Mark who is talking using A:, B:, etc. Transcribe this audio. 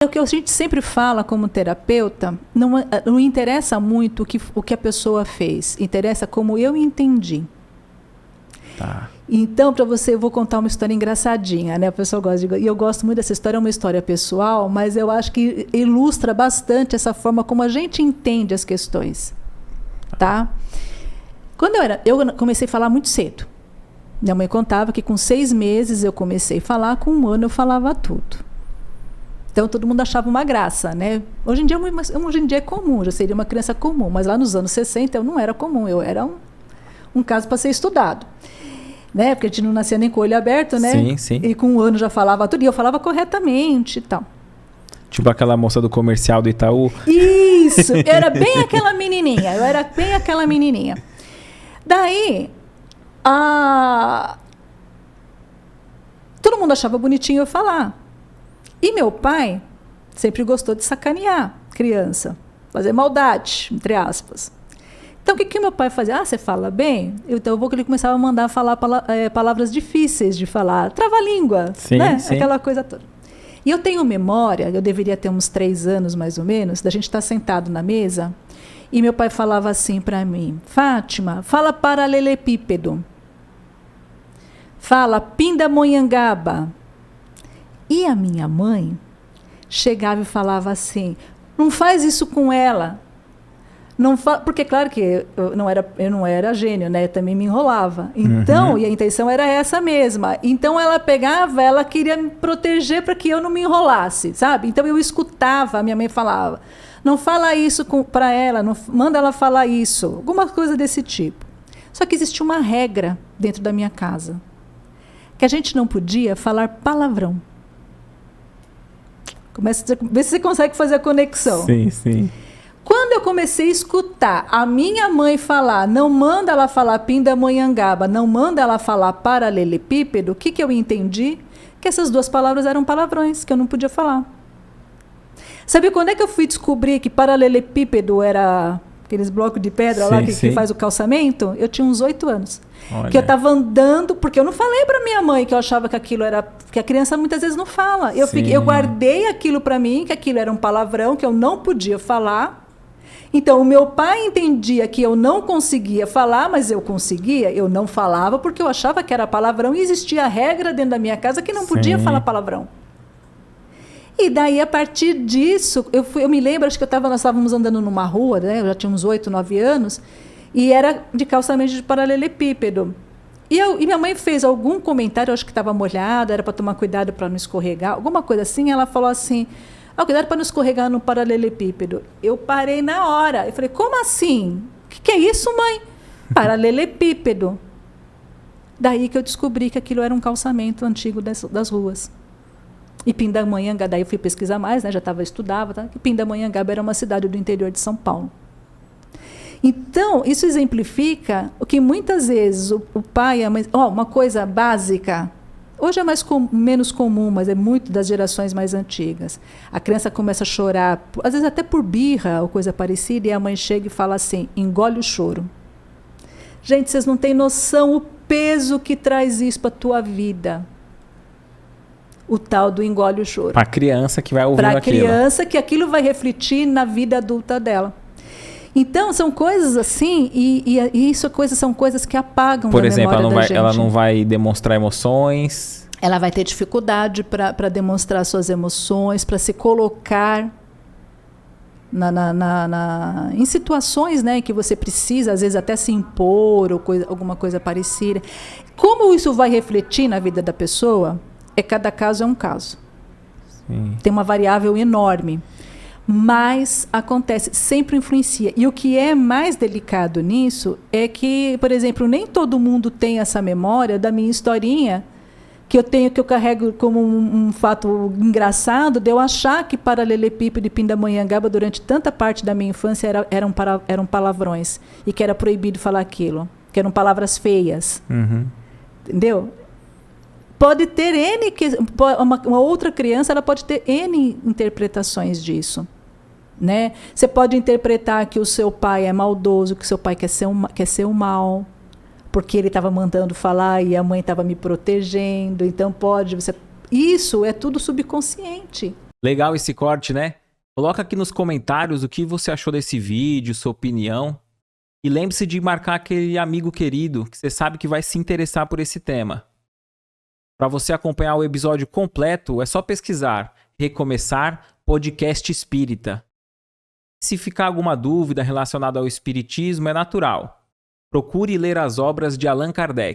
A: É o que a gente sempre fala como terapeuta, não interessa muito o que a pessoa fez, interessa como eu entendi.
B: Tá.
A: Então, para você, eu vou contar uma história engraçadinha, né? A pessoa gosta de... E eu gosto muito dessa história, é uma história pessoal, mas eu acho que ilustra bastante essa forma como a gente entende as questões, tá? Eu comecei a falar muito cedo. Minha mãe contava que com 6 meses eu comecei a falar, com 1 ano eu falava tudo. Então, todo mundo achava uma graça, né? Hoje em dia é comum, já seria uma criança comum, mas lá nos anos 60 eu não era comum, eu era um caso para ser estudado. Né? Porque a gente não nascia nem com o olho aberto, né?
B: Sim, sim.
A: E com 1 ano já falava tudo, e eu falava corretamente e tal.
B: Tipo aquela moça do comercial do Itaú.
A: Isso, eu era bem aquela menininha. Daí, todo mundo achava bonitinho eu falar. E meu pai sempre gostou de sacanear criança, fazer maldade, entre aspas. Então, o que meu pai fazia? Você fala bem? Então, ele começava a mandar falar palavras difíceis de falar, trava-língua, né?
B: Sim.
A: Aquela coisa toda. E eu tenho memória, eu deveria ter uns 3 anos, mais ou menos, da gente estar sentado na mesa, e meu pai falava assim para mim, Fátima, fala paralelepípedo, fala pindamonhangaba. E a minha mãe chegava e falava assim, não faz isso com ela. Porque, claro que eu não era gênio, né? Eu também me enrolava. Então, e a intenção era essa mesma. Então, ela queria me proteger para que eu não me enrolasse, sabe? Então, eu escutava, a minha mãe falava, não fala isso para ela, não manda ela falar isso. Alguma coisa desse tipo. Só que existia uma regra dentro da minha casa, que a gente não podia falar palavrão. Vê se você consegue fazer a conexão.
B: Sim.
A: Quando eu comecei a escutar a minha mãe falar, não manda ela falar pindamonhangaba, não manda ela falar paralelepípedo, o que eu entendi? Que essas 2 palavras eram palavrões, que eu não podia falar. Sabe quando é que eu fui descobrir que paralelepípedo era aqueles blocos de pedra lá que faz o calçamento? Eu tinha uns 8 anos.
B: Olha.
A: Que eu estava andando, porque eu não falei para minha mãe que eu achava que aquilo era... Porque a criança muitas vezes não fala. Eu guardei aquilo para mim, que aquilo era um palavrão, que eu não podia falar. Então, o meu pai entendia que eu não conseguia falar, mas eu conseguia, eu não falava porque eu achava que era palavrão e existia a regra dentro da minha casa que não podia falar palavrão. E daí, a partir disso, eu me lembro, acho que nós estávamos andando numa rua, né, eu já tinha uns 8, 9 anos, e era de calçamento de paralelepípedo. E minha mãe fez algum comentário, eu acho que estava molhada, era para tomar cuidado para não escorregar, alguma coisa assim, ela falou assim... cuidado para não escorregar no paralelepípedo. Eu parei na hora. Eu falei, como assim? O que é isso, mãe? Paralelepípedo. Daí que eu descobri que aquilo era um calçamento antigo das ruas. E Pindamonhangaba, daí eu fui pesquisar mais, né? Já estudava, tá? Que Pindamonhangaba era uma cidade do interior de São Paulo. Então, isso exemplifica o que muitas vezes o pai e a mãe... uma coisa básica... Hoje é menos comum, mas é muito das gerações mais antigas. A criança começa a chorar, às vezes até por birra ou coisa parecida, e a mãe chega e fala assim, engole o choro. Gente, vocês não têm noção o peso que traz isso para a tua vida. O tal do engole o choro.
B: Para a criança que vai ouvir aquilo. Para a
A: criança que aquilo vai refletir na vida adulta dela. Então, são coisas assim, são coisas que apagam
B: Por
A: da
B: exemplo,
A: memória da gente.
B: Ela não vai demonstrar emoções.
A: Ela vai ter dificuldade para demonstrar suas emoções, para se colocar em situações, né, que você precisa, às vezes, até se impor ou alguma coisa parecida. Como isso vai refletir na vida da pessoa, cada caso é um caso.
B: Sim.
A: Tem uma variável enorme. Mas acontece, sempre influencia. E o que é mais delicado nisso é que, por exemplo, nem todo mundo tem essa memória da minha historinha, que eu carrego como um fato engraçado, de eu achar que paralelepípedo e pindamonhangaba, durante tanta parte da minha infância, eram palavrões, e que era proibido falar aquilo, que eram palavras feias. Entendeu? Pode ter uma outra criança, ela pode ter N interpretações disso. Né? Você pode interpretar que o seu pai é maldoso, que o seu pai quer ser o mal, porque ele estava mandando falar e a mãe estava me protegendo. Então isso é tudo subconsciente.
B: Legal esse corte, né? Coloca aqui nos comentários o que você achou desse vídeo, sua opinião. E lembre-se de marcar aquele amigo querido que você sabe que vai se interessar por esse tema. Para você acompanhar o episódio completo, é só pesquisar Recomeçar Podcast Espírita. Se ficar alguma dúvida relacionada ao espiritismo, é natural. Procure ler as obras de Allan Kardec.